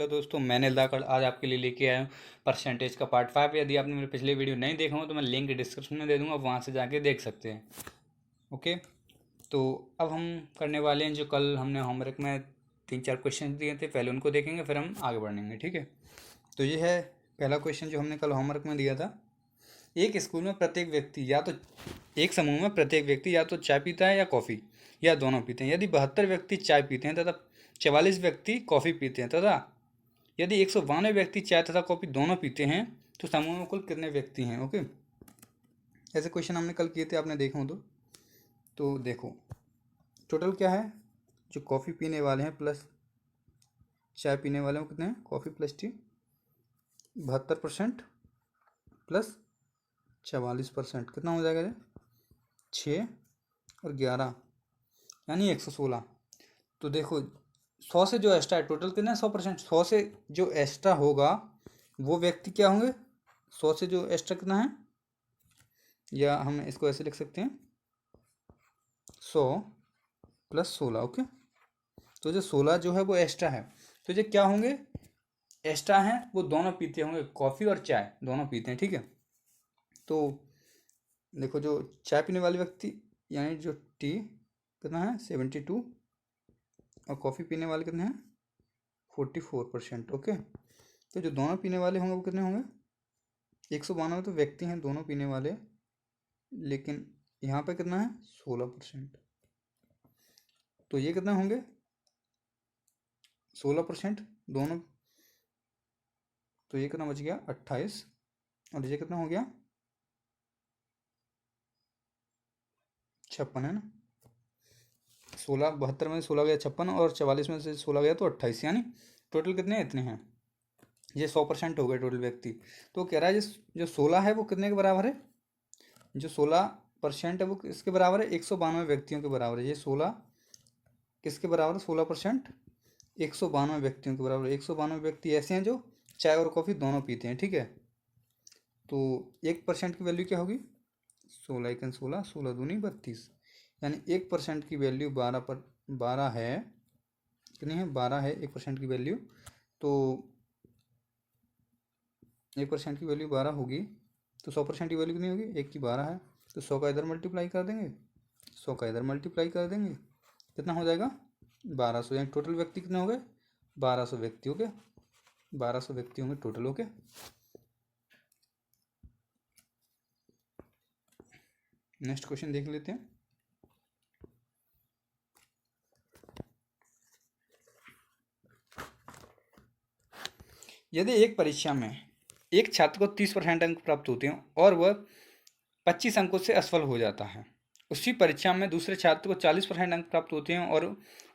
Hello दोस्तों, मैं निलदाकड़ आज आपके लिए लेके आया हूँ परसेंटेज का पार्ट 5। यदि आपने मेरे पिछले वीडियो नहीं देखा हो तो मैं लिंक डिस्क्रिप्शन में दे दूँगा, वहाँ से जाके देख सकते हैं। ओके, तो अब हम करने वाले हैं जो कल हमने होमवर्क में 3-4 क्वेश्चन दिए थे, पहले उनको देखेंगे फिर हम आगे बढ़ेंगे। ठीक है, तो ये है पहला क्वेश्चन जो हमने कल होमवर्क में दिया था। एक स्कूल में प्रत्येक व्यक्ति या तो एक समूह में प्रत्येक व्यक्ति या तो चाय पीता है या कॉफ़ी या दोनों पीते हैं। यदि 72 व्यक्ति चाय पीते हैं तथा 44 व्यक्ति कॉफ़ी पीते हैं तथा यदि 192 व्यक्ति चाय तथा कॉफ़ी दोनों पीते हैं तो समूह में कुल कितने व्यक्ति हैं। ओके, ऐसे क्वेश्चन हमने कल किए थे, आपने देखा हो तो देखो टोटल क्या है। जो कॉफ़ी पीने वाले हैं प्लस चाय पीने वाले हैं वो कितने हैं, कॉफ़ी प्लस टी 72% प्लस 44%, कितना हो जाएगा ये 6 और 11 यानी 116। तो देखो 100 से जो एक्स्ट्रा है, टोटल कितना है 100%, 100 से जो एक्स्ट्रा होगा वो व्यक्ति क्या होंगे, 100 से जो एक्स्ट्रा कितना है, या हम इसको ऐसे लिख सकते हैं 100 प्लस 16। ओके, तो जो 16 जो है वो एक्स्ट्रा है, तो जो क्या होंगे एक्स्ट्रा हैं वो दोनों पीते होंगे, कॉफ़ी और चाय दोनों पीते हैं। ठीक है, तो देखो जो चाय पीने वाले व्यक्ति यानी जो टी कितना है 72 और कॉफ़ी पीने वाले कितने हैं 44%। ओके, तो जो दोनों पीने वाले होंगे वो कितने होंगे 192 तो व्यक्ति हैं दोनों पीने वाले, लेकिन यहाँ पे कितना है 16%, तो ये कितना होंगे 16% दोनों, तो ये कितना बच गया 28 और ये कितना हो गया 56 है ना। 16 72 में से 16 गया 56 और 44 में से 16 गया तो 28, यानी टोटल कितने इतने हैं। ये 100% हो गए टोटल व्यक्ति। तो कह रहा है जो 16 है वो कितने के बराबर है, जो 16% है वो किसके बराबर है 192 व्यक्तियों के बराबर है। ये 16 किसके बराबर है 16% 192 व्यक्तियों के बराबर है। 192 व्यक्ति ऐसे हैं जो चाय और कॉफ़ी दोनों पीते हैं। ठीक है, तो 1% की वैल्यू क्या होगी 16 16 दूनी 32, यानी 1% की वैल्यू 12 है, कितनी है 12 है 1% की वैल्यू। तो 1% की वैल्यू 12 होगी तो 100% की वैल्यू कितनी होगी 1 की 12 है, तो 100 का इधर मल्टीप्लाई कर देंगे 100 का इधर मल्टीप्लाई कर देंगे, कितना हो जाएगा 1200, यानी टोटल व्यक्ति कितने हो गए 1200 व्यक्ति हो गए, 1200 व्यक्ति होंगे टोटल। ओके, नेक्स्ट क्वेश्चन देख लेते हैं। यदि एक परीक्षा में एक छात्र को 30% अंक प्राप्त होते हैं और वह 25 अंकों से असफल हो जाता है, उसी परीक्षा में दूसरे छात्र को 40% अंक प्राप्त होते हैं और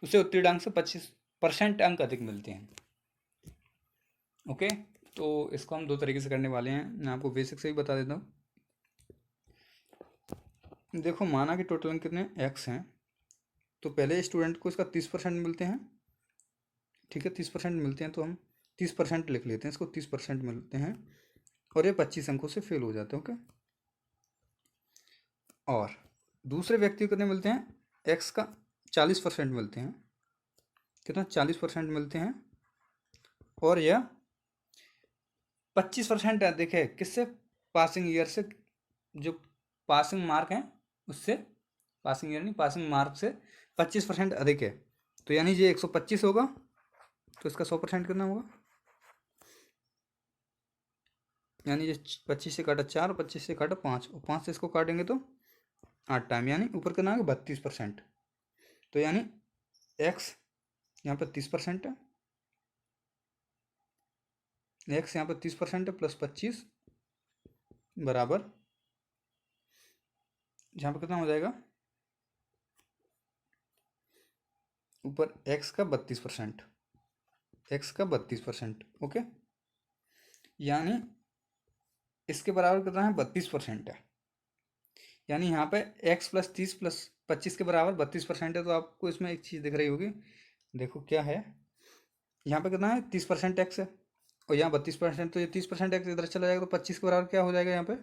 उसे उत्तीर्ण अंक से 25% अंक अधिक मिलते हैं। ओके, तो इसको हम दो तरीके से करने वाले हैं, मैं आपको बेसिक से ही बता देता हूँ। देखो माना कि टोटल अंक कितने एक्स हैं, तो पहले स्टूडेंट को इसका 30% मिलते हैं। ठीक है, 30% मिलते हैं तो हम 30% लिख लेते हैं, इसको 30% मिलते हैं और ये 25 अंकों से फेल हो जाते हैं। ओके, और दूसरे व्यक्ति को कितने मिलते हैं एक्स का 40% मिलते हैं, कितना 40% मिलते हैं, और यह 25% है देखे किससे पासिंग ईयर से, जो पासिंग मार्क हैं उससे, पासिंग ईयर नहीं पासिंग मार्क से 25% अधिक है, तो यानी ये 125 होगा, तो इसका 100% कितना होगा, यानी ये 25 से काटा 4 और 25 से काटा 5 और 5 से इसको काटेंगे तो 8 टाइम, यानी ऊपर कितना आ गया 32%। तो यानी एक्स यहाँ पर 30% है, एक्स यहाँ पर 30% है प्लस 25 बराबर यहाँ पर कितना हो जाएगा ऊपर एक्स का 32%, एक्स का 32%। ओके, यानी इसके बराबर कितना है 32% है, यानी यहाँ पे एक्स प्लस 30 प्लस 25 के बराबर 32% है। तो आपको इसमें एक चीज़ दिख रही होगी, देखो क्या है, यहाँ पे कितना है 30% एक्स है और यहाँ 32%, तो ये 30% एक्स इधर चला जाएगा तो 25 के बराबर क्या हो जाएगा यहाँ पे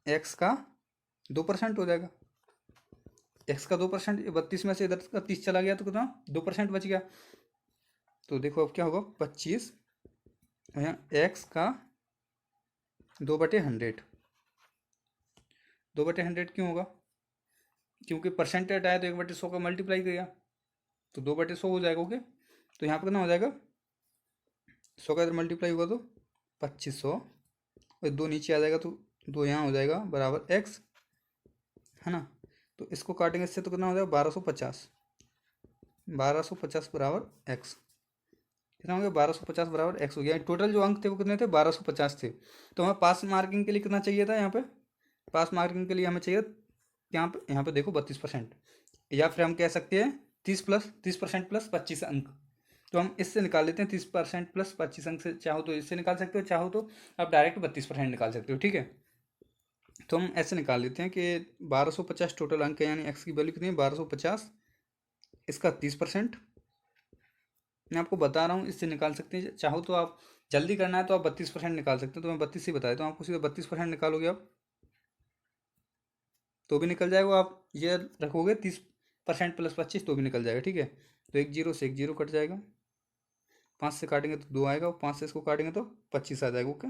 एक्स का 2% हो जाएगा। एक्स का 2%, 32 में से इधर का 30 चला गया तो कितना 2% बच गया, तो देखो अब क्या होगा, 25 यहाँ एक्स का 2/100। 2/100 क्यों होगा, क्योंकि परसेंटेज आया तो 1/100 का मल्टीप्लाई किया तो 2/100 हो जाएगा। ओके, तो यहाँ पर कितना हो जाएगा, 100 का इधर मल्टीप्लाई होगा तो 2500, और 2 नीचे आ जाएगा तो 2 यहाँ हो जाएगा बराबर एक्स, है ना। तो इसको काटेंगे इससे तो कितना हो जाएगा 1250। 1250 बराबर एक्स, कितना हो गया 1250 बराबर एक्स हो गया। टोटल जो अंक थे वो कितने थे, 1250 थे। तो हमें पास मार्किंग के लिए कितना चाहिए था, यहाँ पे पास मार्किंग के लिए हमें चाहिए यहाँ पे देखो 32%, या फिर हम कह सकते हैं 30% प्लस 25 अंक। तो हम इससे निकाल लेते हैं 30% प्लस 25 अंक से, चाहो तो इससे निकाल सकते हो, चाहो तो आप डायरेक्ट 32% निकाल सकते हो, ठीक है। तो हम ऐसे निकाल लेते हैं कि 1250 टोटल अंक है, यानी एक्स की वैल्यू कितनी है 1250, इसका 30%। मैं आपको बता रहा हूँ, इससे निकाल सकते हैं, चाहो तो आप जल्दी करना है तो आप 32% निकाल सकते हो। तो मैं 32 ही बता देता हूँ आपको, सीधा 32% निकालोगे आप तो भी निकल जाएगा। आप ये रखोगे 30% प्लस 25 तो भी निकल जाएगा, ठीक है। तो 1 0 से 1 0 कट जाएगा, 5 से काटेंगे तो 2 आएगा, और 5 से इसको काटेंगे तो 25 आ जाएगा। ओके,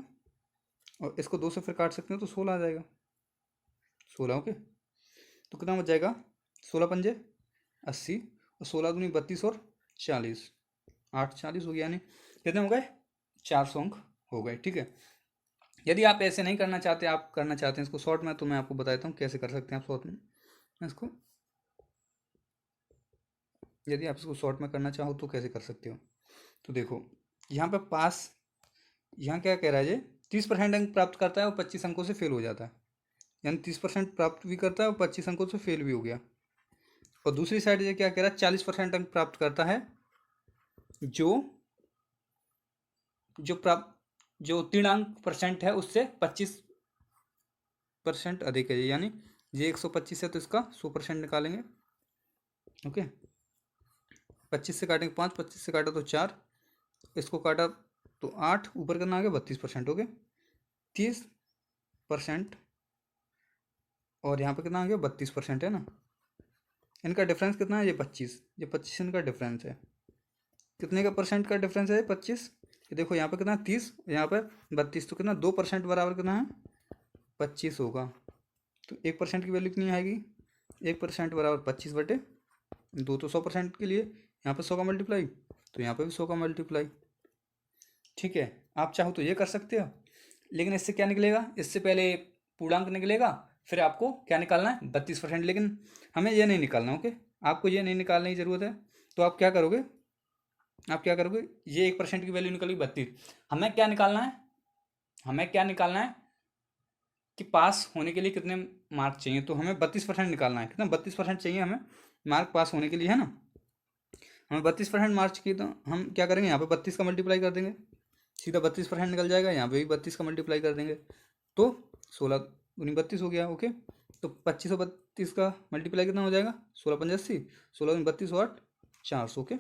और इसको 2 से फिर काट सकते हो तो 16 आ जाएगा, 16। ओके, तो कितना बच जाएगा, 16 पंजे 80, और 16 दूनी 32 और 40, 8 40 हो गया, यानी कितने हो गए 400 अंक हो गए, ठीक है। यदि आप ऐसे नहीं करना चाहते, आप करना चाहते हैं इसको शॉर्ट में, तो मैं आपको बता देता हूँ कैसे कर सकते हैं आप शॉर्ट में इसको। यदि आप इसको शॉर्ट में करना चाहो तो कैसे कर सकते हो, तो देखो यहाँ पे पास, यहाँ क्या कह रहा है ये 30% अंक प्राप्त करता है और 25 अंकों से फेल हो जाता है, यानी 30% प्राप्त भी करता है और 25 अंकों से फेल भी हो गया। और दूसरी साइड ये क्या कह रहा है 40% अंक प्राप्त करता है जो जो प्राप्त जो उत्तीर्ण अंक परसेंट है उससे 25% अधिक है, यानी ये 125 है तो इसका 100% निकालेंगे। ओके, 25 से काटेंगे 5, 25 से काटा तो 4, इसको काटा तो 8, ऊपर करना आ गया 32%। ओके, 30%, और यहाँ पे कितना आ गया 32% है ना। इनका डिफरेंस कितना है, ये 25, ये 25 इनका डिफरेंस है। कितने का परसेंट का डिफरेंस है 25, ये देखो यहाँ पे कितना 30, यहाँ पे 32, तो कितना 2% बराबर कितना है 25 होगा। तो 1% की वैल्यू कितनी आएगी, 1% बराबर 25/2, तो 100% के लिए यहाँ पे 100 का मल्टीप्लाई, तो यहाँ पे भी 100 का मल्टीप्लाई, ठीक है। आप चाहो तो ये कर सकते हो, लेकिन इससे क्या निकलेगा, इससे पहले पूर्णांक निकलेगा, फिर आपको क्या निकालना है 32%, लेकिन हमें ये नहीं निकालना। ओके, आपको ये नहीं निकालने की ज़रूरत है। तो आप क्या करोगे, ये 1% की वैल्यू निकली 32, हमें क्या निकालना है, हमें क्या निकालना है कि पास होने के लिए कितने मार्क चाहिए, तो हमें 32% निकालना है। कितना 32% चाहिए हमें मार्क पास होने के लिए, है ना। हमें 32% मार्क्स की, तो हम क्या करेंगे यहाँ पे 32 का मल्टीप्लाई कर देंगे, सीधा 32% निकल जाएगा। यहाँ पे भी 32 का मल्टीप्लाई कर देंगे तो 16 दूनी 32 हो गया। ओके, तो 25 और 32 का मल्टीप्लाई कितना हो जाएगा, 16 पंजे 80, 16 दूनी 32 और 8 400। ओके,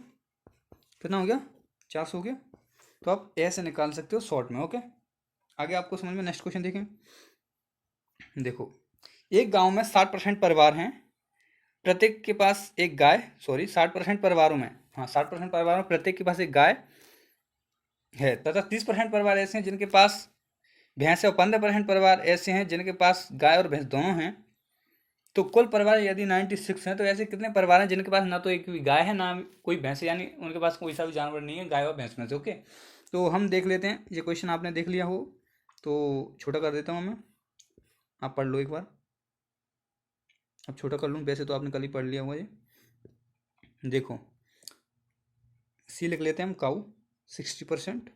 कितना हो गया 400 हो गया। तो आप ऐसे निकाल सकते हो शॉर्ट में। ओके, आगे आपको समझ में, नेक्स्ट क्वेश्चन देखें। देखो, एक गांव में 60% परिवार हैं, प्रत्येक के पास एक गाय, 60% परिवारों में, हाँ 60% परिवारों में प्रत्येक के पास एक गाय है, तथा 30% परिवार ऐसे हैं जिनके पास भैंस है, और 15% परिवार ऐसे हैं जिनके पास गाय और भैंस दोनों हैं। तो कुल परिवार यदि 96 हैं, तो ऐसे कितने परिवार हैं जिनके पास ना तो एक भी गाय है ना कोई भैंस है, यानी उनके पास कोई सा भी जानवर नहीं है गाय और भैंस में से। ओके, तो हम देख लेते हैं, ये क्वेश्चन आपने देख लिया हो तो छोटा कर देता हूँ मैं, आप पढ़ लो एक बार। अब छोटा कर लूँ, वैसे तो आपने कल ही पढ़ लिया हुआ ये। देखो, सी लिख लेते हैं हम, काऊ 60%,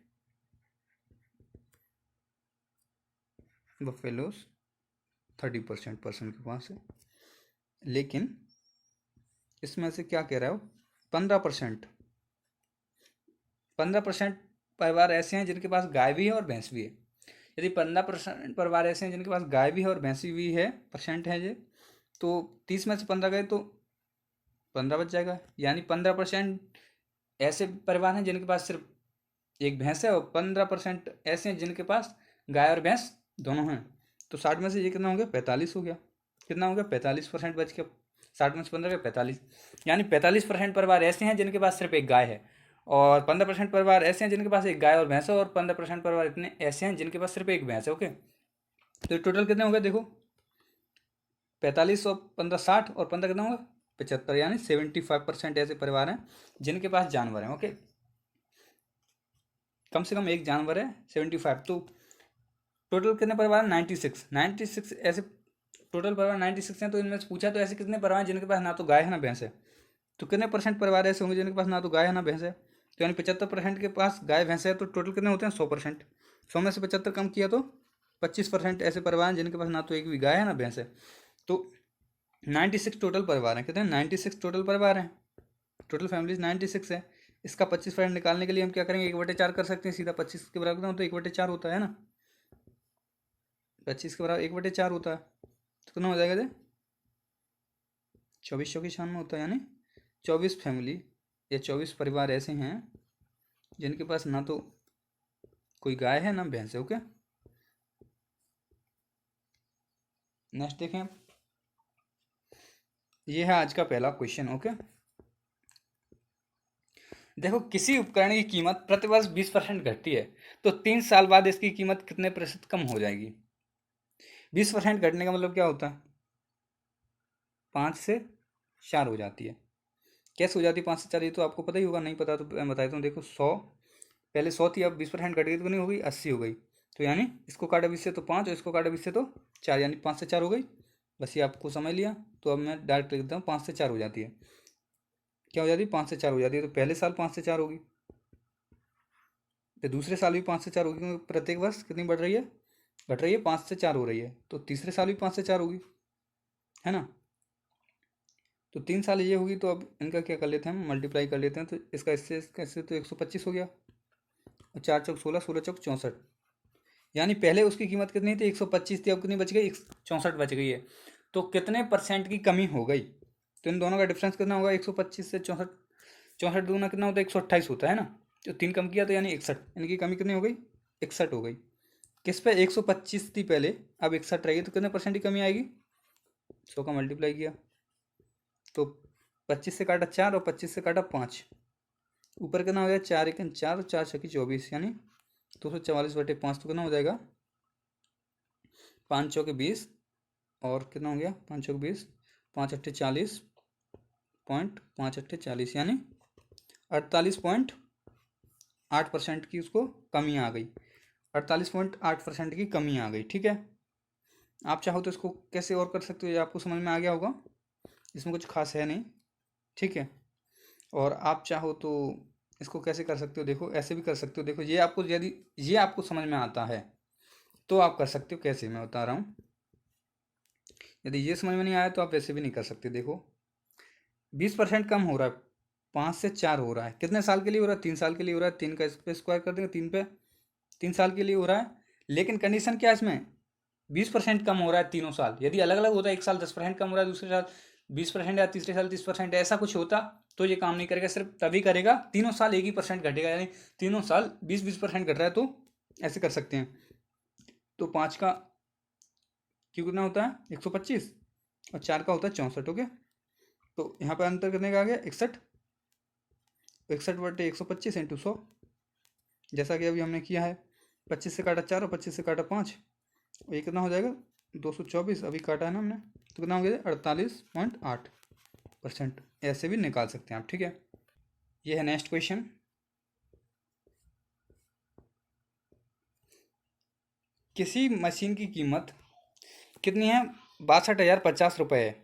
बफेलोस 30% पर्सन के पास है। लेकिन इसमें से क्या कह रहा है, 15% परिवार ऐसे हैं जिनके पास गाय भी है और भैंस भी है। यदि 15% परिवार ऐसे हैं जिनके पास गाय भी है और भैंस भी है, परसेंट है ये, तो 30 में से 15 गए तो 15 बच जाएगा, यानी 15% ऐसे परिवार हैं जिनके पास सिर्फ एक भैंस है, और 15% ऐसे हैं जिनके पास गाय और भैंस दोनों हैं। तो 60 में से ये कितना हो गया 45 हो गया, कितना हो गया 45% बच गया, 60 में से 15 गया 45, यानी 45% परिवार ऐसे हैं जिनके पास सिर्फ एक गाय है, और 15% परिवार ऐसे हैं जिनके पास एक गाय और भैंस है, और 15% परिवार इतने ऐसे हैं जिनके पास सिर्फ एक भैंस है। ओके, तो टोटल कितने हो गए देखो, 45 और 15 60 और 15 कितना होगा 75, यानी 75% ऐसे परिवार हैं जिनके पास जानवर हैं। ओके, कम से कम एक जानवर है 75। तो टोटल कितने परिवार, 96 ऐसे टोटल परिवार 96 हैं। तो इनमें से पूछा तो ऐसे कितने परिवार हैं जिनके पास ना तो गाय है ना भैंस है, तो कितने परसेंट परिवार ऐसे होंगे जिनके पास ना तो गाय है ना भैंस है। तो यानी 75% के पास गाय भैंस है, तो टोटल कितने होते हैं 100%। 100 में से 75 कम किया तो 25% ऐसे परिवार हैं जिनके पास ना तो एक भी गाय है ना भैंस है। तो 96 टोटल परिवार हैं, कितने 96 टोटल परिवार हैं, टोटल फैमिलीज 96 है। इसका 25% निकालने के लिए हम क्या करेंगे, 1/4 कर सकते हैं सीधा। 25 के बराबर तो 1/4 होता है ना, 25 के बराबर 1/4 होता है, तो कितना हो जाएगा 24 की शान में होता है। यानी 24 फैमिली या 24 परिवार ऐसे हैं जिनके पास ना तो कोई गाय है ना भैंस है। ओके, नेक्स्ट देखें, ये है आज का पहला क्वेश्चन। ओके, देखो किसी उपकरण की कीमत प्रति वर्ष 20% घटती है, तो 3 साल बाद इसकी कीमत कितने प्रतिशत कम हो जाएगी। 20% घटने का मतलब क्या होता है, 5 से 4 हो जाती है। कैसे हो जाती है 5 से 4, ये तो आपको पता ही होगा, नहीं पता तो मैं बताता हूँ। देखो 100 पहले 100 थी, अब 20% घट गई तो नहीं हो गई 80 हो गई। तो यानी इसको काटा 20 से तो 5 और इसको काटा 20 से तो 4, यानी 5 से 4 हो गई। बस ये आपको समझ लिया, तो अब मैं डायरेक्ट लिख देता हूँ 5 से 4 हो जाती है। क्या हो जाती है 5 से 4 हो जाती है। तो पहले साल 5 से 4 होगी, फिर दूसरे साल भी 5 से 4 होगी, क्योंकि प्रत्येक वर्ष कितनी बढ़ रही है, घट रही है, 5 से 4 हो रही है। तो तीसरे साल भी 5 से 4 होगी, है ना। तो 3 साल ये होगी, तो अब इनका क्या कर लेते हैं हम, मल्टीप्लाई कर लेते हैं। तो इसका इससे तो 125 हो गया, और 4 चौक 16, 16 चौक 64, यानी पहले उसकी कीमत कितनी थी 125 थी, अब कितनी बच गई 64 बच गई है। तो कितने परसेंट की कमी हो गई, तो इन दोनों का डिफरेंस कितना होगा 125 से 64, 64 दूना कितना होता है 128 होता है ना। तो 3 कम किया तो यानी 61, इनकी कमी कितनी हो गई 61 हो गई। किस पे 125 थी पहले, अब 61 रहेगी, तो कितने परसेंट की कमी आएगी, 100 का मल्टीप्लाई किया तो 25 से काटा 4 और 25 से काटा 5, ऊपर कितना हो गया 4 1 4 और 4 6 24, यानी 244/5, तो कितना हो जाएगा 5 चौके 20, और कितना हो गया 5 चौके 20, 5 अट्ठे 40 पॉइंट 5 अट्ठे 40, यानी 48.8% की उसको कमी आ गई, 48.8% की कमी आ गई। ठीक है, आप चाहो तो इसको कैसे और कर सकते हो, ये आपको समझ में आ गया होगा, इसमें कुछ खास है नहीं। ठीक है, और आप चाहो तो इसको कैसे कर सकते हो, देखो ऐसे भी कर सकते हो। देखो ये आपको, यदि ये आपको समझ में आता है तो आप कर सकते हो, कैसे मैं बता रहा हूँ। यदि ये समझ में नहीं आया तो आप वैसे भी नहीं कर सकते। देखो 20% कम हो रहा है, 5 से 4 हो रहा है, कितने साल के लिए हो रहा है 3 साल के लिए हो रहा है। 3 का इस पे स्क्वायर कर देंगे, 3 पे 3 साल के लिए हो रहा है। लेकिन कंडीशन क्या है इसमें, 20% कम हो रहा है तीनों साल। यदि अलग अलग होता है, एक साल 10% कम हो रहा है, दूसरे साल 20%, या तीसरे साल 30%, ऐसा कुछ होता तो ये काम नहीं करेगा। सिर्फ तभी करेगा तीनों साल एक ही परसेंट घटेगा, यानी तीनों साल 20-20% घट रहा है, तो ऐसे कर सकते हैं। तो 5 का क्यों कितना होता है 125, और 4 का होता है 64। ओके, तो यहाँ पर अंतर करने का आ गया 61, 61/125 इंटू 100, जैसा कि अभी हमने किया है। 25 से काटा 4 और 25 से काटा 5, और ये कितना हो जाएगा 224, अभी काटा है ना हमने, तो कितना हो गया 48.8%। ऐसे भी निकाल सकते हैं आप। ठीक है, ये है नेक्स्ट क्वेश्चन। किसी मशीन की कीमत कितनी है, 62,050 रुपये है।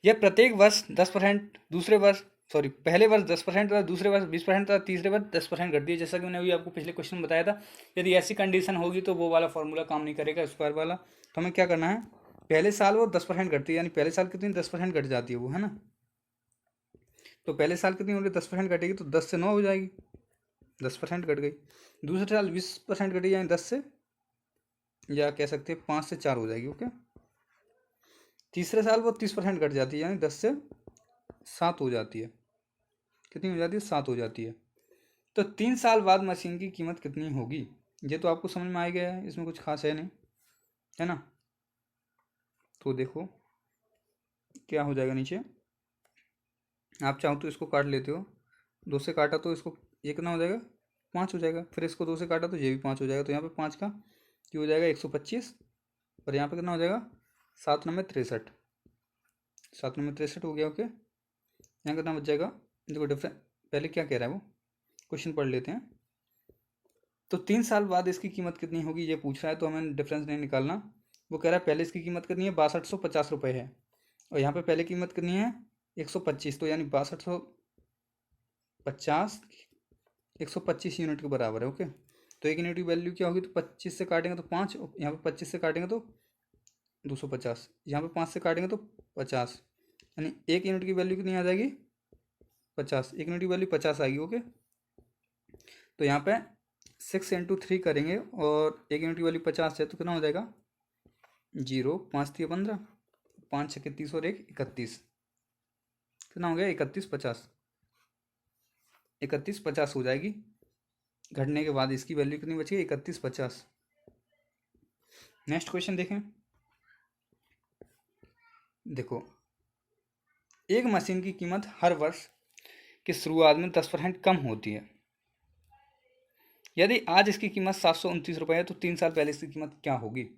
यह प्रत्येक वर्ष 10%, दूसरे वर्ष सॉरी पहले वर्ष 10% तथा दूसरे वर्ष 20% तथा तीसरे वर्ष 10% घटती है, जैसा कि मैंने अभी आपको पिछले क्वेश्चन में बताया था। यदि ऐसी कंडीशन होगी तो वो वाला फॉर्मूला काम नहीं करेगा, स्क्वायर वाला। तो हमें क्या करना है, पहले साल वो 10% घटती है, यानी पहले साल कितनी 10% घट जाती है वो, है ना। तो पहले साल कितनी होगी 10% घटेगी, तो 10 से 9 हो जाएगी, 10% घट गई। दूसरे साल 20% घटेगी, यानी 10 से, या कह सकते हैं 5 से 4 हो जाएगी। ओके, तीसरे साल वो 30% घट जाती है, यानी 10 से 7 हो जाती है। कितनी हो जाती है 7 हो जाती है। तो 3 साल बाद मशीन की कीमत कितनी होगी, ये तो आपको समझ में आ गया है, इसमें कुछ खास है नहीं, है ना। तो देखो क्या हो जाएगा नीचे, आप चाहो तो इसको काट लेते हो, 2 से काटा तो इसको ये कितना हो जाएगा 5 हो जाएगा। फिर इसको 2 से काटा तो ये भी 5 हो जाएगा। तो यहाँ पे 5 का ये हो जाएगा 125 और यहाँ पे कितना हो जाएगा 7×9 = 63। 7×9 = 63 हो गया। ओके, यहाँ कितना बच जाएगा, देखो डिफरेंस पहले क्या कह रहा है वो क्वेश्चन पढ़ लेते हैं। तो 3 साल बाद इसकी कीमत कितनी होगी ये पूछ रहा है, तो हमें डिफरेंस नहीं निकालना। वो कह रहा है पहले इसकी कीमत कितनी है 6250 रुपये है और यहाँ पे पहले कीमत कितनी है 125, तो यानी 6250 125 यूनिट के बराबर है। ओके, तो एक यूनिट की वैल्यू क्या होगी, तो 25 से काटेंगे तो 5, यहाँ पे 25 से काटेंगे तो 250, यहाँ पे 5 से काटेंगे तो 50, यानी एक यूनिट की वैल्यू कितनी आ जाएगी 50, एक यूनिट की वैल्यू 50 आएगी। ओके, तो यहाँ पे 6×3 करेंगे और एक यूनिट की वैल्यू 50 है तो कितना हो जाएगा 0, 5×3 = 15, 5×6 = 30 और 1 = 31, कितना हो गया 3150, 3150 हो जाएगी। घटने के बाद इसकी वैल्यू कितनी बची 3150। नेक्स्ट क्वेश्चन देखें। देखो, एक मशीन की कीमत हर वर्ष की शुरुआत में 10% कम होती है। यदि आज इसकी कीमत 729 रुपये है तो 3 साल पहले इसकी कीमत क्या होगी।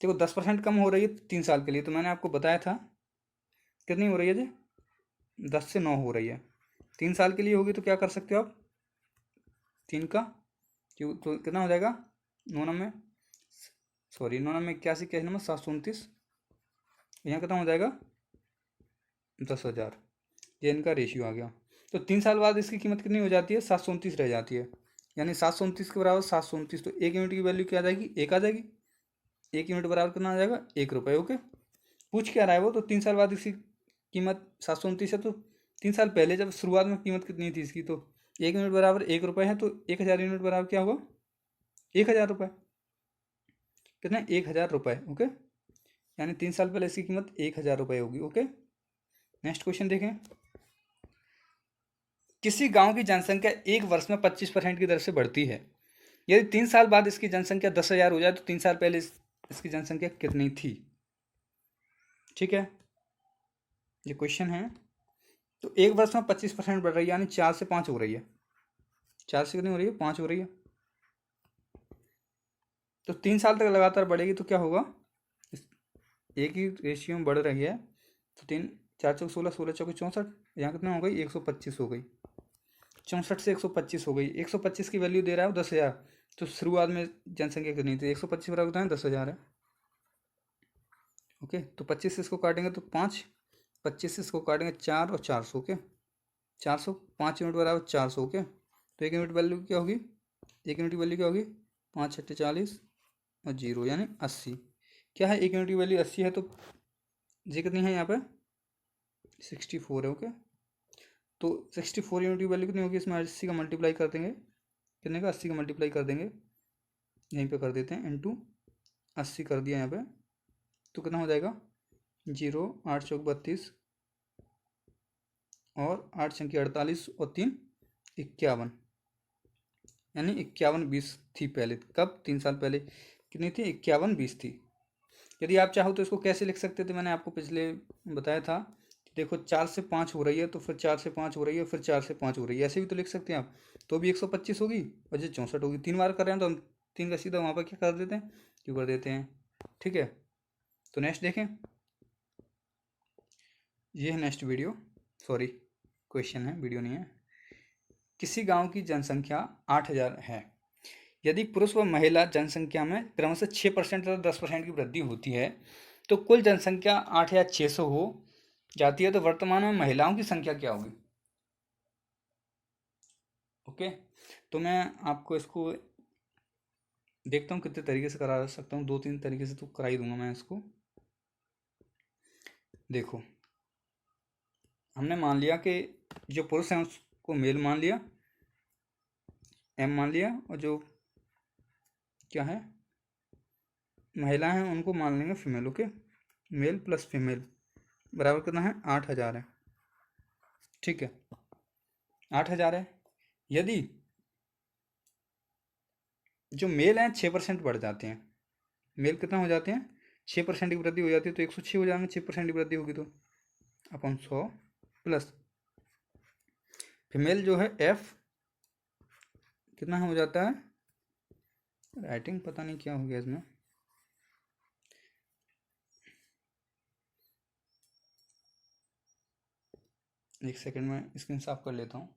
देखो 10% कम हो रही है 3 साल के लिए, तो मैंने आपको बताया था कितनी हो रही है जी 10 से 9 हो रही है। 3 साल के लिए होगी तो क्या कर सकते हो आप, 3 का क्यों, तो कितना हो जाएगा 9×9 81, क्या नंबर 729, यहाँ कितना हो जाएगा 10,000, ये इनका रेशियो आ गया। तो 3 साल बाद इसकी कीमत कितनी हो जाती है 729 रह जाती है, यानी 729 के बराबर 729, तो एक यूनिट की वैल्यू क्या आ जाएगी 1 आ जाएगी। एक यूनिट बराबर कितना आ जाएगा 1 रुपये। ओके, पूछ क्या रहा है वो, तो 3 साल बाद इसकी कीमत 729 है तो 3 साल पहले जब शुरुआत में कीमत कितनी थी इसकी, तो एक यूनिट बराबर 1 रुपये है, तो 1000 यूनिट बराबर क्या होगा 1000 रुपये, कितना 1000 रुपये। ओके, यानी 3 साल पहले इसकी कीमत 1000 रुपये होगी। ओके, नेक्स्ट क्वेश्चन देखें। किसी गांव की जनसंख्या एक वर्ष में 25% की दर से बढ़ती है। यदि 3 साल बाद इसकी जनसंख्या 10,000 हो जाए तो 3 साल पहले इसकी जनसंख्या कितनी थी। ठीक है, ये क्वेश्चन है। तो एक वर्ष में 25% बढ़ रही है, यानी 4 से 5 हो रही है। 4 से कितनी हो रही है 5 हो रही है। तो 3 साल तक लगातार बढ़ेगी तो क्या होगा, एक ही रेशियो में बढ़ रही है, तो 3 4 चौक 16, 16 चौक 64, यहाँ कितना हो गई 125 हो गई। 64 से 125 हो गई। 125 की वैल्यू दे रहा है 10,000, तो शुरुआत में जनसंख्या कितनी थी 125 बराबर कितना है 10,000 है। ओके, तो 25 से इसको काटेंगे तो 5, 25 से इसको काटेंगे 4 और 400। ओके, 400, 5 यूनिट बराबर 400। ओके, तो एक यूनिट वैल्यू क्या होगी, एक यूनिट की वैल्यू क्या होगी 5×6 = 40 और 0 यानी 80। क्या है एक यूनिट की वैल्यू 80 है, तो जी कितनी है यहाँ पे 64 है। ओके, तो 64 यूनिट की वैल्यू कितनी होगी, इसमें 80 का मल्टीप्लाई कर देंगे, कितने का 80 का मल्टीप्लाई कर देंगे, यहीं पे कर देते हैं इंटू 80 कर दिया यहाँ पे, तो कितना हो जाएगा 0, 8 चौक 32 और 8 छंकी 48 और 3 51, यानी 5120 थी पहले। कब 3 साल पहले कितनी थी 5120 थी। यदि आप चाहो तो इसको कैसे लिख सकते थे, मैंने आपको पिछले बताया था। देखो 4 से 5 हो रही है तो फिर 4 से 5 हो रही है, फिर 4 से 5 हो रही है, ऐसे भी तो लिख सकते हैं आप। तो भी 125 होगी और ये 64 होगी। 3 बार कर रहे हैं तो हम 3 का सीधा वहाँ पर क्या कर देते हैं क्यों कर देते हैं। ठीक है, तो नेक्स्ट देखें। ये है नेक्स्ट वीडियो, सॉरी क्वेश्चन है, वीडियो नहीं है। किसी गांव की जनसंख्या 8,000 है। यदि पुरुष व महिला जनसंख्या में क्रमशः 6% तथा 10% की वृद्धि होती है तो कुल जनसंख्या 8,600 हो जाती है, तो वर्तमान में महिलाओं की संख्या क्या होगी। ओके, तो मैं आपको इसको देखता हूँ कितने तरीके से करा सकता हूँ, 2-3 तरीके से तो करा ही दूंगा मैं इसको। देखो, हमने मान लिया कि जो पुरुष है उसको मेल मान लिया, एम मान लिया, और जो क्या है महिला हैं उनको मान लेंगे female. Okay, male plus female बराबर कितना है 8,000 है। ठीक है, 8,000 है। यदि जो मेल हैं 6% बढ़ जाते हैं, मेल कितना हो जाते हैं 6% की वृद्धि हो जाती है, तो 106 हो जाएंगे। 6% की वृद्धि होगी तो अपन 100 प्लस फीमेल जो है F कितना हो जाता है, राइटिंग पता नहीं क्या हो गया इसमें, एक सेकंड में स्क्रीन साफ कर लेता हूँ।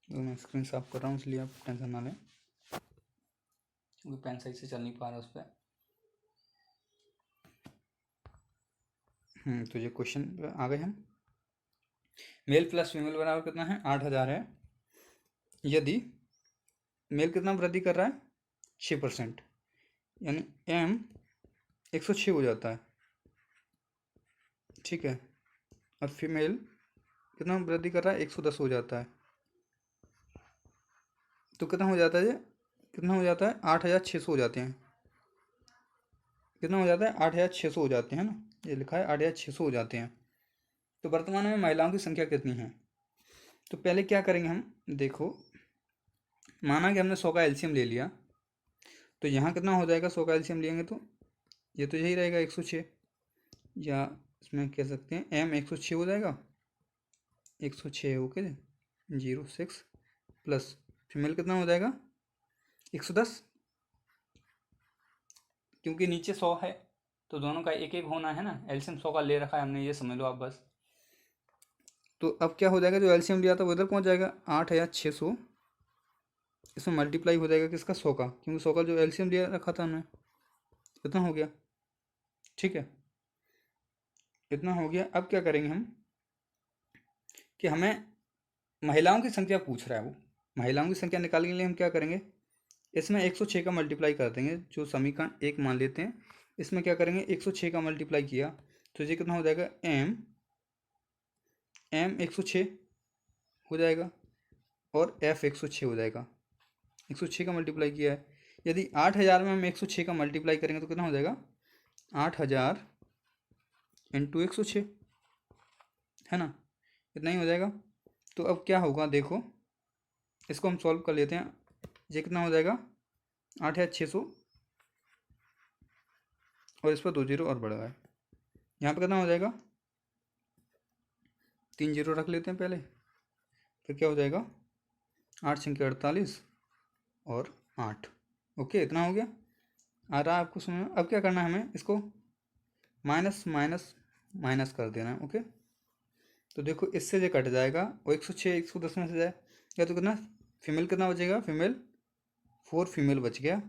तो मैं स्क्रीन साफ कर रहा हूँ, इसलिए आप टेंशन ना लें, क्योंकि पेन सही से चल नहीं पा रहा उस पर। तो ये क्वेश्चन पे आ गए हम। मेल प्लस फीमेल बराबर कितना है, 8,000 है। यदि मेल कितना वृद्धि कर रहा है, 6%, यानी एम 106 हो जाता है, ठीक है। और फीमेल कितना वृद्धि कर रहा है, 110 हो जाता है। तो कितना हो जाता है ये, कितना हो जाता है, 8,600 हो जाते हैं। कितना हो जाता है, 8,600 हो जाते हैं ना, ये लिखा है 8,600 हो जाते हैं। तो वर्तमान में महिलाओं की संख्या कितनी है। तो पहले क्या करेंगे हम, देखो माना कि हमने 100 का एलसीएम ले लिया, तो यहाँ कितना हो जाएगा, 100 का एलसीएम लेंगे तो ये तो यही रहेगा 106, या इसमें कह सकते हैं एम 106 हो जाएगा, 106 ओके 06 प्लस फीमेल कितना हो जाएगा 110, क्योंकि नीचे 100 है तो दोनों का एक एक होना है ना, एलसीएम 100 का ले रखा है हमने, ये समझ लो आप बस। तो अब क्या हो जाएगा, जो एलसीएम लिया था वो इधर पहुंच जाएगा, 8,600 इसमें मल्टीप्लाई हो जाएगा किसका, 100 का, क्योंकि 100 का जो एलसीएम लिया रखा था हमने, इतना हो गया, ठीक है, इतना हो गया। अब क्या करेंगे हम कि हमें महिलाओं की संख्या पूछ रहा है वो, महिलाओं की संख्या निकालने के लिए हम क्या करेंगे, इसमें 106 का मल्टीप्लाई कर देंगे, जो समीकरण 1 मान लेते हैं, इसमें क्या करेंगे 106 का मल्टीप्लाई किया तो ये कितना हो जाएगा, एम 106 हो जाएगा और एफ 106 हो जाएगा। 106 का मल्टीप्लाई किया है, यदि 8,000 में हम 106 का मल्टीप्लाई करेंगे तो कितना हो जाएगा, 8,000 इंटू 106, है ना, इतना ही हो जाएगा। तो अब क्या होगा देखो, इसको हम सॉल्व कर लेते हैं, ये कितना हो जाएगा 8,600 और इस पर 2 जीरो और बढ़ गए, यहाँ पर कितना हो जाएगा, 3 जीरो रख लेते हैं पहले, फिर क्या हो जाएगा 8 छंके 48 और 8, ओके इतना हो गया, आ रहा है आपको समझ में। अब क्या करना है हमें, इसको माइनस माइनस माइनस कर देना है, ओके। तो देखो इससे जो कट जाएगा वो 106 110 में से जाएगा तो कितना, फीमेल कितना बचेगा, फीमेल 4 फीमेल बच गया,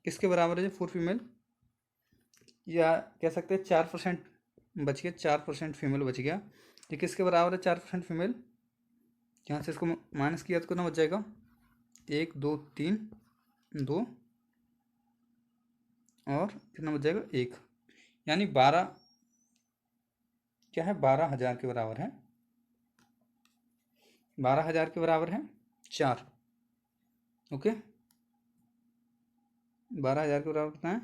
किसके बराबर है 4 फीमेल, या कह सकते हैं 4% बच गया, 4% फीमेल बच गया, ये किसके बराबर है 4% फीमेल, यहाँ से इसको माइनस किया तो कितना बच जाएगा, 1 2 3 2 और कितना बच जाएगा 1, यानी 12 क्या है, 12,000 के बराबर है, 12,000 के बराबर है 4, ओके 12,000 के बराबर कितना है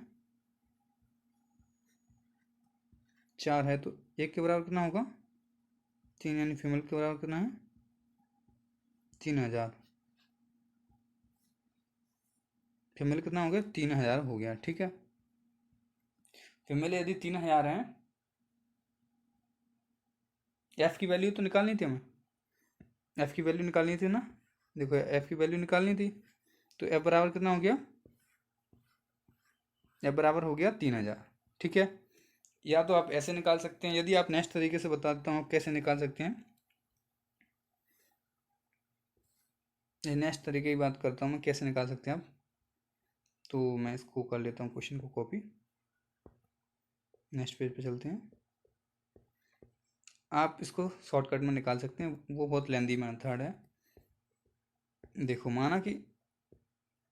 4 है, तो 1 के बराबर कितना होगा 3, यानी फीमेल के बराबर कितना है 3,000, फीमेल कितना हो गया 3,000 हो गया, ठीक है। फीमेल यदि 3,000 है, एफ की वैल्यू तो निकालनी थी हमें, एफ की वैल्यू निकालनी थी ना, देखो एफ की वैल्यू निकालनी थी, तो एफ बराबर कितना हो गया, एफ बराबर हो गया 3,000, ठीक है। या तो आप ऐसे निकाल सकते हैं, यदि आप नेक्स्ट तरीके से बता देता हूँ आप कैसे निकाल सकते हैं, ये नेक्स्ट तरीके की बात करता हूँ मैं, कैसे निकाल सकते हैं आप, तो मैं इसको कर लेता हूँ क्वेश्चन को कॉपी, नेक्स्ट पेज पे चलते हैं। आप इसको शॉर्टकट में निकाल सकते हैं, वो बहुत लेंदी मेथड है। देखो माना कि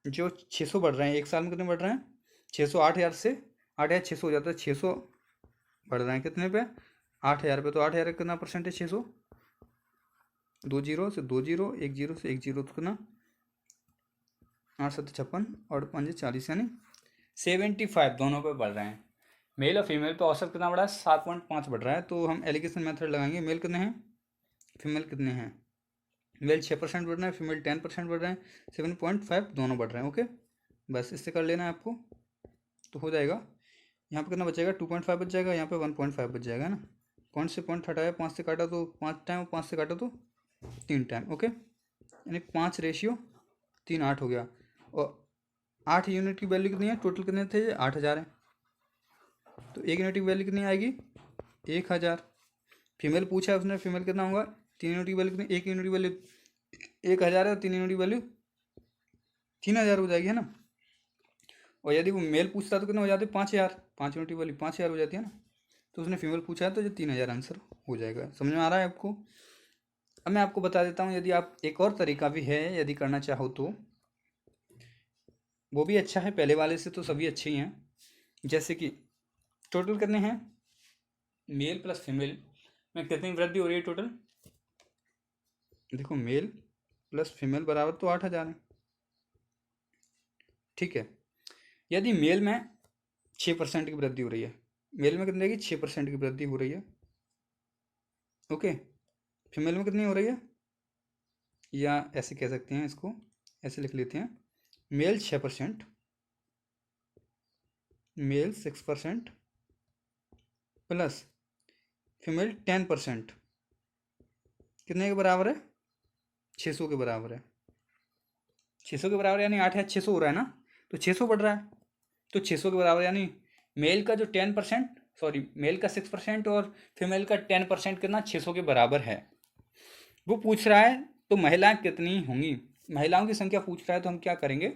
जो 600 बढ़ रहे हैं, एक साल में कितने बढ़ रहे हैं 600, 8,000 से 8,600 हो जाता है, 600 बढ़ रहे हैं कितने पे 8,000 पे, तो 8,000 कितना परसेंट है 600, 2 जीरो से 2 जीरो, 1 जीरो से 1 जीरो, तो कितना 8 7 56 और 5 40, यानी 75 दोनों पे बढ़ रहे हैं। मेल और फीमेल पे औसत कितना बढ़ा है, 7.5 बढ़ रहा है। तो हम एलिगेशन मेथड लगाएंगे, मेल कितने हैं फीमेल कितने हैं, मेल 6% बढ़ रहे हैं, फीमेल 10% बढ़ रहे हैं, 7.5 दोनों बढ़ रहे हैं, ओके बस इससे कर लेना है आपको, तो हो जाएगा। यहाँ पे कितना बचेगा 2.5 बच जाएगा, यहाँ पे 1.5 बच जाएगा ना। पॉइंट से पॉइंट हटाया, 5 से काटा तो 5 टाइम, 5 से काटा तो 3 टाइम। ओके, यानी 5:3 8 हो गया। और 8 यूनिट की वैल्यू कितनी है, टोटल कितने थे, 8,000 है, तो 1 यूनिट की वैल्यू कितनी आएगी, 1,000। फीमेल पूछा है उसने, फीमेल कितना होगा, 3 यूनिट की वैल्यू कितनी, 1 यूनिट की वैल्यू 1,000 है और 3 यूनिट की वैल्यू 3,000 हो जाएगी, है ना। और यदि वो मेल पूछता तो कितना हो जाते, 5,000, 5 यूनिट की वैल्यू 5,000 हो जाती है ना। तो उसने फीमेल पूछा है तो ये 3,000 आंसर हो जाएगा। समझ में आ रहा है आपको। अब मैं आपको बता देता हूँ, यदि आप एक और तरीका भी है यदि करना चाहो तो वो भी अच्छा है, पहले वाले से तो सभी अच्छे ही हैं। जैसे कि टोटल कितने हैं, मेल प्लस फीमेल में कितनी वृद्धि हो रही है टोटल, देखो मेल प्लस फीमेल बराबर तो 8,000 है, ठीक है। यदि मेल में 6% की वृद्धि हो रही है, मेल में कितने की 6% की वृद्धि हो रही है, ओके। फीमेल में कितनी हो रही है, या ऐसे कह सकते हैं इसको, ऐसे लिख लेते हैं, मेल 6%, मेल 6% प्लस फीमेल 10%, कितने के बराबर है, 600 के बराबर है। 600 के बराबर यानी 8,600 हो रहा है ना, तो 600 बढ़ रहा है, तो 600 के बराबर यानी मेल का जो 10%, सॉरी मेल का 6% और फीमेल का 10% कितना, 600 के बराबर है। वो पूछ रहा है तो महिलाएं कितनी होंगी, महिलाओं की संख्या पूछ रहा है, तो हम क्या करेंगे,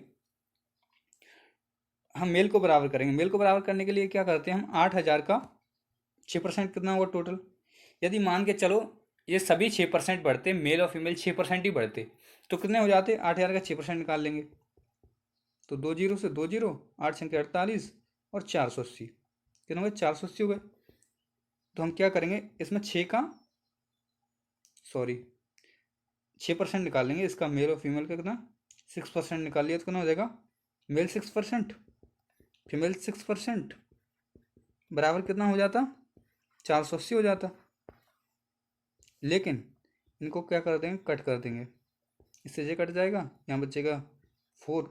हम मेल को बराबर करेंगे। मेल को बराबर करने के लिए क्या करते हैं हम, 8,000 का 6% कितना हुआ टोटल। यदि मान के चलो ये सभी 6% बढ़ते, मेल और फीमेल 6% ही बढ़ते, तो कितने हो जाते, 8,000 का 6% निकाल लेंगे, तो 2 जीरो से 2 जीरो, 8 छंके 48 और 480, कितने हो गए, 480 हो गए। तो हम क्या करेंगे, इसमें 6% निकाल लेंगे, इसका मेल और फीमेल का कितना, 6% निकाल लिया तो कितना हो जाएगा, मेल 6%, फीमेल 6%, बराबर कितना हो जाता, 480 हो जाता। लेकिन इनको क्या कर देंगे, कट कर देंगे, इससे ये कट जाएगा, यहाँ बचेगा 4,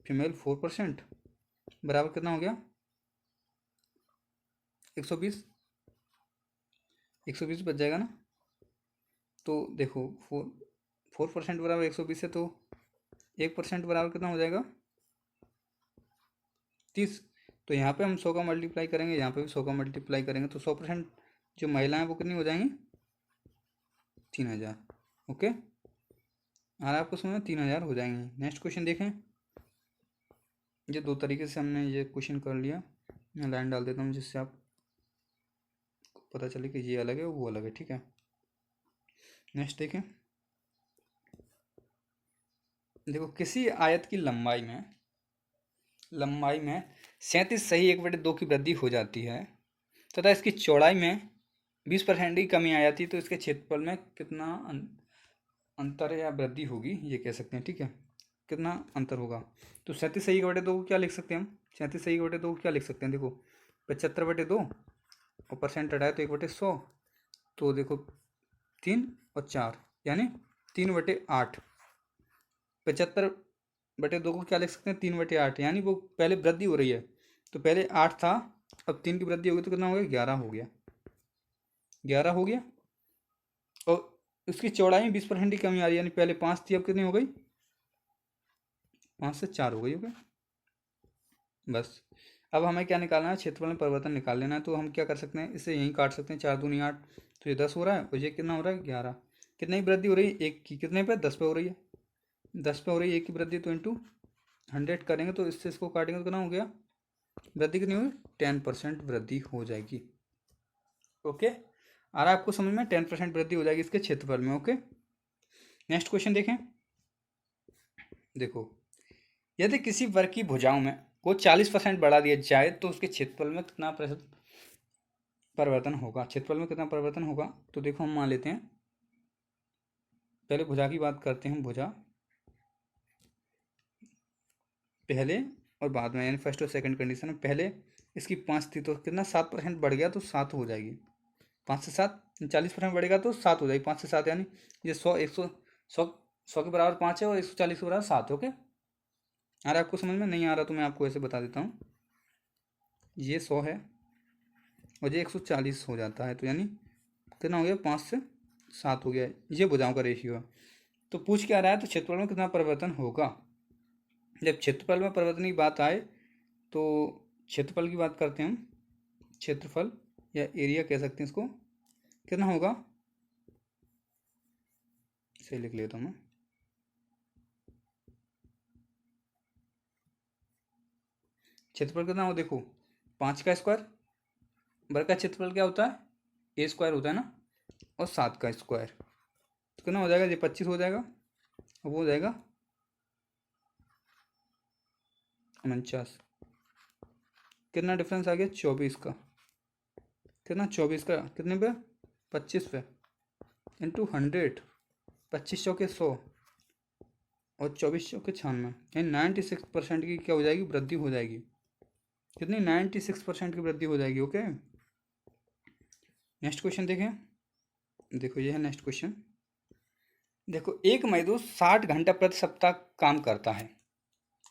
फीमेल 4%, बराबर कितना हो गया, 120, 120 बच जाएगा ना। तो देखो 4% बराबर 120 है, तो 1% बराबर कितना हो जाएगा, 30। तो यहाँ पे हम 100 का मल्टीप्लाई करेंगे, यहाँ पे भी 100 का मल्टीप्लाई करेंगे, तो 100% जो महिलाएं हैं वो कितनी हो जाएंगी, 3,000। ओके, और आपको समझ में 3,000 हो जाएंगे। नेक्स्ट क्वेश्चन देखें। ये दो तरीके से हमने ये क्वेश्चन कर लिया, मैं लाइन डाल देता हूँ जिससे आप पता चले कि ये अलग है वो अलग है, ठीक है। नेक्स्ट देखें, देखो किसी आयत की लंबाई में 37 सही 1/2 की वृद्धि हो जाती है तथा इसकी चौड़ाई में 20% की कमी आ जाती है, तो इसके क्षेत्रफल में कितना अंतर या वृद्धि होगी, ये कह सकते हैं, ठीक है। कितना अंतर होगा, तो 37 सही 1/2 को क्या लिख सकते हैं हम, 37 सही 1/2 को क्या लिख सकते हैं, देखो 75/2 और परसेंट हटाए तो 1/100, तो देखो 3 और 4 यानी 3/8। 75/2 को क्या लिख सकते हैं, 3/8, यानी वो पहले वृद्धि हो रही है, तो पहले 8 था, अब 3 की वृद्धि होगी तो कितना हो गया, 11 हो गया, 11 हो गया। और उसकी चौड़ाई में 20% की कमी आ रही है, यानी पहले 5 थी, अब कितनी हो गई, 5 से 4 हो गई, ओके। बस अब हमें क्या निकालना है, क्षेत्रफल में परिवर्तन निकाल लेना है, तो हम क्या कर सकते हैं, इसे यहीं काट सकते हैं, 4 दूनी 8, तो ये 10 हो रहा है, और ये कितना हो रहा है, 11। कितने की वृद्धि हो रही है, एक की, कितने पे, 10 पे हो रही है, 10 पे हो रही है एक की वृद्धि, तो इंटू 100 करेंगे, तो इससे इसको काटेंगे तो कितना हो गया, वृद्धि कितनी हुई, 10% वृद्धि हो जाएगी, ओके। और आपको समझ में 10% वृद्धि हो जाएगी इसके क्षेत्रफल में, ओके। नेक्स्ट क्वेश्चन देखें। देखो यदि किसी वर्ग की भुजाओं में को 40% बढ़ा दिया जाए तो उसके क्षेत्रफल में कितना प्रतिशत परिवर्तन होगा, क्षेत्रफल में कितना परिवर्तन होगा, तो देखो हम मान लेते हैं, पहले भुजा की बात करते हैं, भुजा पहले और बाद में, यानी फर्स्ट और सेकंड कंडीशन में, पहले इसकी 5 थी तो कितना 7% बढ़ गया तो 7 हो जाएगी, 5 से 7 40% बढ़ेगा तो 7 हो जाएगी, 5 से 7 यानी ये 100 100 के बराबर 5 है और 140 के बराबर 7, ओके। अरे आपको समझ में नहीं आ रहा तो मैं आपको ऐसे बता देता हूँ, ये 100 है और ये 140 हो जाता है, तो यानी कितना हो गया, 5 से 7 हो गया। ये भुजाओं का रेशियो है। तो पूछ क्या रहा है, तो क्षेत्रफल में कितना परिवर्तन होगा। जब क्षेत्रफल में परिवर्तन की बात आए तो क्षेत्रफल की बात करते हैं हम। क्षेत्रफल या एरिया कह सकते हैं इसको, कितना होगा, इसे लिख लेता हूँ मैं। क्षेत्रफल कितना हो, देखो 5 का स्क्वायर, वर्ग का क्षेत्रफल क्या होता है, ए स्क्वायर होता है ना, और 7 का स्क्वायर, तो कितना हो जाएगा, ये 25 हो जाएगा, और वो हो जाएगा 49। कितना डिफरेंस आ गया, 24 का, कितना 24 का कितने पे, 25 पे, इंटू 100, 25 चौके 100 और 24 चौके 96, यानी 96% की क्या हो जाएगी, वृद्धि हो जाएगी। कितनी, 96% की वृद्धि हो जाएगी। ओके, नेक्स्ट क्वेश्चन देखें। देखो ये है नेक्स्ट क्वेश्चन। देखो एक मजदूर 60 घंटा प्रति सप्ताह काम करता है,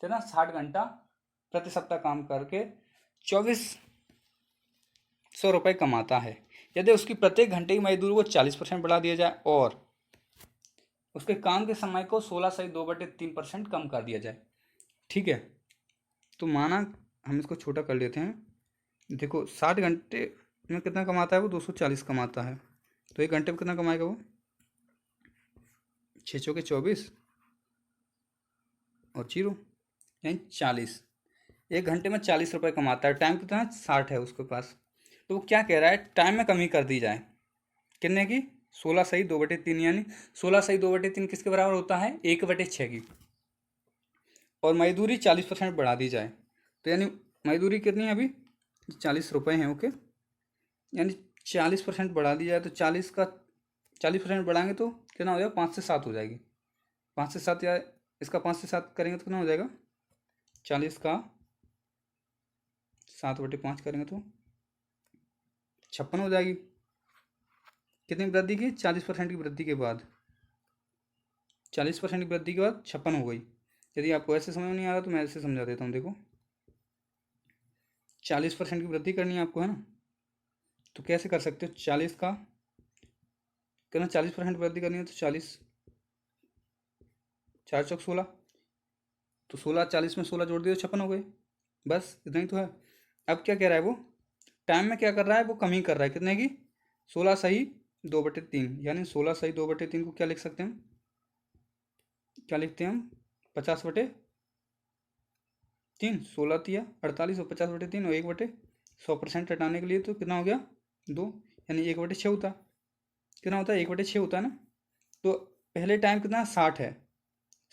कितना, 60 घंटा प्रति सप्ताह काम करके 2400 रुपये कमाता है। यदि उसकी प्रत्येक घंटे की मजदूरी को 40% बढ़ा दिया जाए और उसके काम के समय को 16/2/3% कम कर दिया जाए, ठीक है। तो माना हम इसको छोटा कर लेते हैं। देखो 60 घंटे में कितना कमाता है वो, 240 कमाता है, तो एक घंटे में कितना कमाएगा वो, 6 चौके 24 और 0, यानी 40। एक घंटे में 40 रुपये कमाता है, टाइम कितना है, 60 है उसके पास। तो वो क्या कह रहा है, टाइम में कमी कर दी जाए, कितने की, 16/2/3, यानी 16/2/3 किसके बराबर होता है, 1/6 की, और मजदूरी 40% बढ़ा दी जाए, तो यानी मजदूरी कितनी है अभी, 40 रुपये हैं। ओके, यानी 40% बढ़ा दी जाए, तो 40% बढ़ाएंगे तो कितना हो जाएगा, 5 से 7 हो जाएगी, 5 से 7, या इसका 5 से 7 करेंगे तो कितना हो जाएगा, 40 का 7/5 करेंगे तो 56 हो जाएगी। कितनी वृद्धि की, 40% की वृद्धि के बाद, 40% की वृद्धि के बाद 56 हो गई। यदि आपको ऐसे समझ में नहीं आ रहा तो मैं ऐसे समझा देता हूँ। देखो 40% की वृद्धि करनी है आपको, है ना, तो कैसे कर सकते हो, 40 का कितना, 40% वृद्धि करनी है तो 40, 4 चौक 16, तो 16, 40 में 16 जोड़ दिए तो 56 हो गए, बस इतना ही तो है। अब क्या कह रहा है वो, टाइम में क्या कर रहा है, वो कमी कर रहा है, कितने की, 16/2/3, यानी 16/2/3 को क्या लिख सकते हैं हम, क्या लिखते हैं हम, 50/3, 16×3 = 48 और 50/3 और 1/100% हटाने के लिए तो कितना हो गया, 2, यानी 1/6 होता है, कितना होता है, 1/6 होता है ना। तो पहले टाइम कितना, 60 है,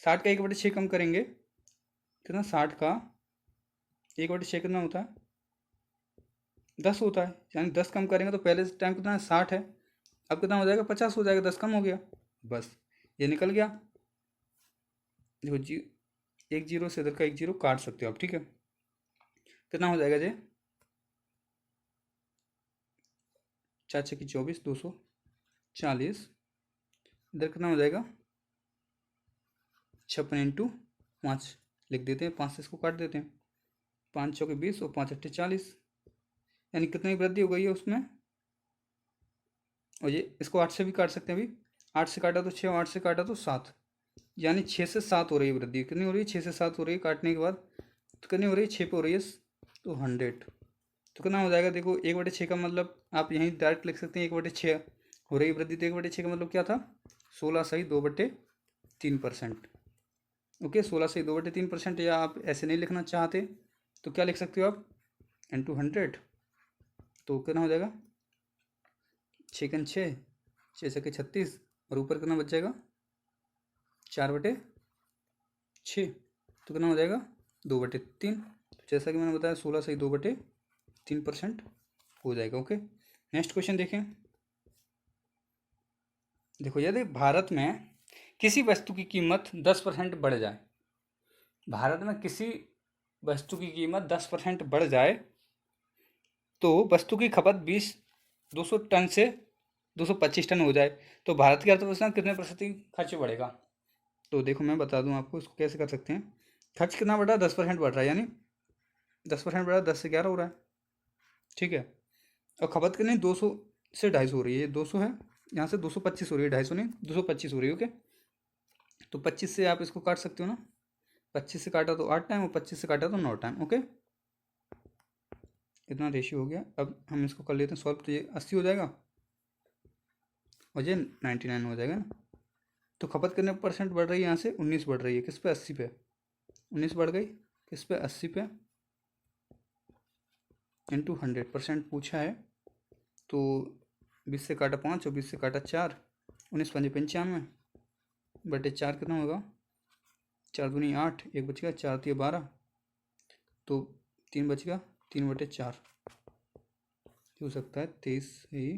60 का 1/6 कम करेंगे, कितना, 60 का 1/6 कितना होता है, 10 होता है, यानी 10 कम करेंगे तो पहले टाइम कितना है, 60 है, अब कितना हो जाएगा, 50 हो जाएगा, 10 कम हो गया, बस ये निकल गया। देखो जी, एक जीरो से इधर का एक जीरो काट सकते हो आप, ठीक है। कितना हो जाएगा जी, 4×6 = 24, 240, इधर कितना हो जाएगा, 56 × 5 लिख देते हैं, 5 से इसको काट देते हैं, 5×4 = 20 और 5×8 = 40, यानी कितनी वृद्धि हो गई है उसमें। और ये इसको 8 से भी काट सकते हैं, अभी 8 से काटा तो 6 और 8 से काटा तो 7, यानी 6 से 7 हो रही है वृद्धि, कितनी हो रही है, 6 से 7 हो रही है काटने के बाद, तो कितनी हो रही है, 6 पे हो रही है, तो 100, तो कितना हो जाएगा, देखो 1/6 का मतलब आप यहीं डायरेक्ट लिख सकते हैं, 1/6 हो रही वृद्धि, तो 1/6 का मतलब क्या था, 16/2/3%। ओके, 16/2/3%, या आप ऐसे नहीं लिखना चाहते तो क्या लिख सकते हो आप, इंटू 100, तो कितना हो जाएगा, 6×6, 6×6 = 36, और ऊपर कितना बच जाएगा, 4/6, तो कितना हो जाएगा, 2/3। तो जैसा कि मैंने बताया 16/2/3% हो जाएगा। ओके, नेक्स्ट क्वेश्चन देखें। देखो यदि भारत में किसी वस्तु की कीमत 10% बढ़ जाए, भारत में किसी वस्तु की कीमत 10% बढ़ जाए तो वस्तु की खपत 200 टन से 225 टन हो जाए, तो भारत की अर्थव्यवस्था कितने % खर्च बढ़ेगा। तो देखो मैं बता दूं आपको इसको कैसे कर सकते हैं। खर्च कितना बढ़ रहा है, 10% बढ़ रहा है, यानी 10% बढ़ रहा है, 10 से 11 हो रहा है, ठीक है। और खपत कितनी 200 से 250 हो रही है, 200 है, यहाँ से 225 हो रही है, 250 नहीं 225 हो रही है। ओके, तो 25 से आप इसको काट सकते हो ना, 25 से काटा तो 8 टाइम और 25 से काटा तो 9 टाइम। ओके, इतना रेशियो हो गया। अब हम इसको कर लेते हैं सॉल्व, तो ये 80 हो जाएगा और ये 99 हो जाएगा ना। तो खपत कितने परसेंट बढ़ रही है यहाँ से, 19 बढ़ रही है, किस पे 80 पे, 19 बढ़ गई किस पे 80 पे, इंटू 100% पूछा है। तो 20 से काटा 5 और 20 से काटा 4, 19 पंजे 95 बटे 4 कितना होगा, 4 दूनी 8, एक बच गया, 4 दिए 12, तो 3 बच गया, 3/4 हो सकता है 23 ही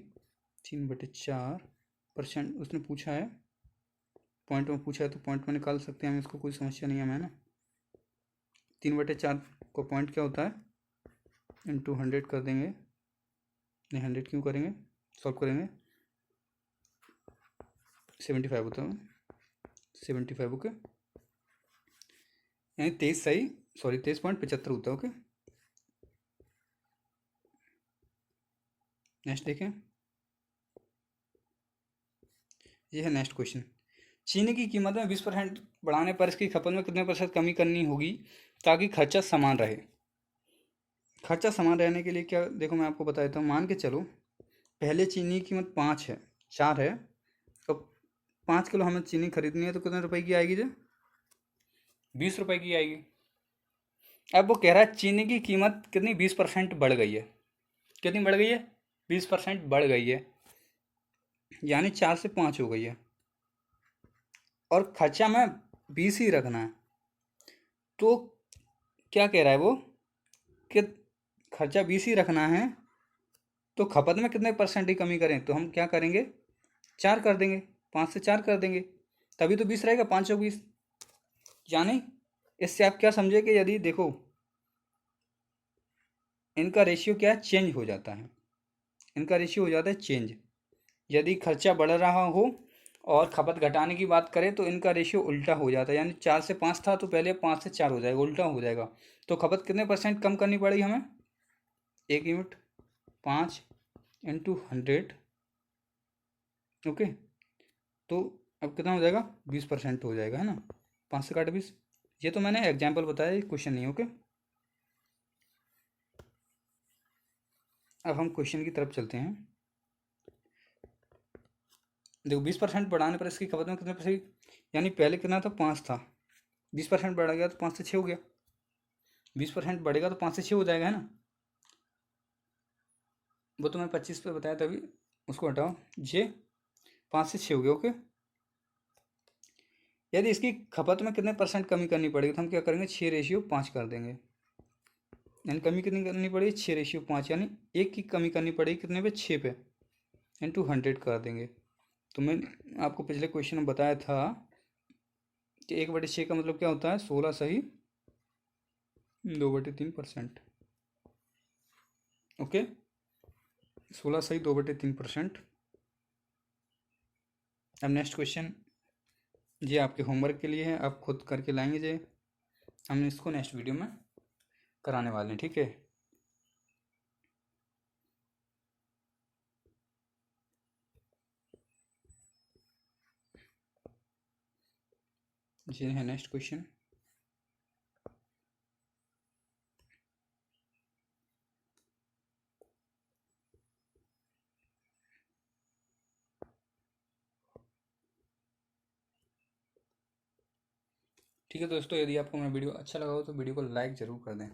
3/4% उसने पूछा है, पॉइंट में पूछा है तो पॉइंट में निकाल सकते हैं हम इसको, कोई समस्या नहीं है हमें ना। 3/4 को पॉइंट क्या होता है, इंटू 100 कर देंगे, नहीं 100 क्यों करेंगे, सॉल्व करेंगे, 75 होता है, 75। ओके, यानी 23 सही, सॉरी 23.75 होता है। ओके, नेक्स्ट देखें, ये है नेक्स्ट क्वेश्चन। चीनी की कीमत में 20% बढ़ाने पर इसकी खपत में कितने प्रतिशत कमी करनी होगी ताकि खर्चा समान रहे। खर्चा समान रहने के लिए क्या, देखो मैं आपको बता देता हूँ, मान के चलो पहले चीनी की कीमत 5 है, 4 है, तो 5 किलो हमें चीनी खरीदनी है तो कितने रुपए की आएगी, जो 20 रुपए की आएगी। अब वो कह रहा है चीनी की कीमत कितनी 20% बढ़ गई है, कितनी बढ़ गई है, 20% बढ़ गई है, यानी 4 से 5 हो गई है, और खर्चा में 20 ही रखना है। तो क्या कह रहा है वो कि खर्चा 20 ही रखना है, तो खपत में कितने परसेंट ही कमी करें, तो हम क्या करेंगे 4 कर देंगे, 5 से 4 कर देंगे, तभी तो 20 रहेगा, 5 और 20। यानी इससे आप क्या समझे कि यदि देखो इनका रेशियो क्या चेंज हो जाता है, इनका रेशियो हो जाता है चेंज। यदि खर्चा बढ़ रहा हो और खपत घटाने की बात करें तो इनका रेशियो उल्टा हो जाता है, यानी 4 से 5 था तो पहले 5 से 4 हो जाएगा, उल्टा हो जाएगा। तो खपत कितने परसेंट कम करनी पड़ेगी हमें, 1 यूनिट, 5 इंटू 100। ओके, तो अब कितना हो जाएगा, 20% हो जाएगा, है ना, 5 से काटे 20। ये तो मैंने एग्जाम्पल बताया, क्वेश्चन नहीं। ओके, अब हम क्वेश्चन की तरफ चलते हैं। देखो 20% बढ़ाने पर इसकी खपत में कितने परसेंट, यानी पहले कितना था 5 था, 20% बढ़ गया तो 5 से 6 हो गया, 20% बढ़ेगा तो 5 से 6 हो जाएगा, है ना। वो तो मैं 25 पे बताया था अभी, उसको हटाओ, ये 5 से 6 हो गया। ओके, यदि इसकी खपत में कितने परसेंट कमी करनी पड़ेगी तो हम क्या करेंगे, 6/5 कर देंगे, यानी कमी कितनी करनी पड़ेगी, 6/5, यानी एक की कमी करनी पड़ेगी कितने पे, 6 पे, इंटू 100 कर देंगे। तो मैं आपको पिछले क्वेश्चन में बताया था कि 1/6 का मतलब क्या होता है, 16 सही 2/3%। ओके, 16 सही 2/3%। अब नेक्स्ट क्वेश्चन ये आपके होमवर्क के लिए है, आप खुद करके लाएंगे जे, हम इसको नेक्स्ट वीडियो में कराने वाले हैं, ठीक है। ये है नेक्स्ट क्वेश्चन। ठीक है दोस्तों, यदि आपको मेरा वीडियो अच्छा लगा हो तो वीडियो को लाइक ज़रूर कर दें।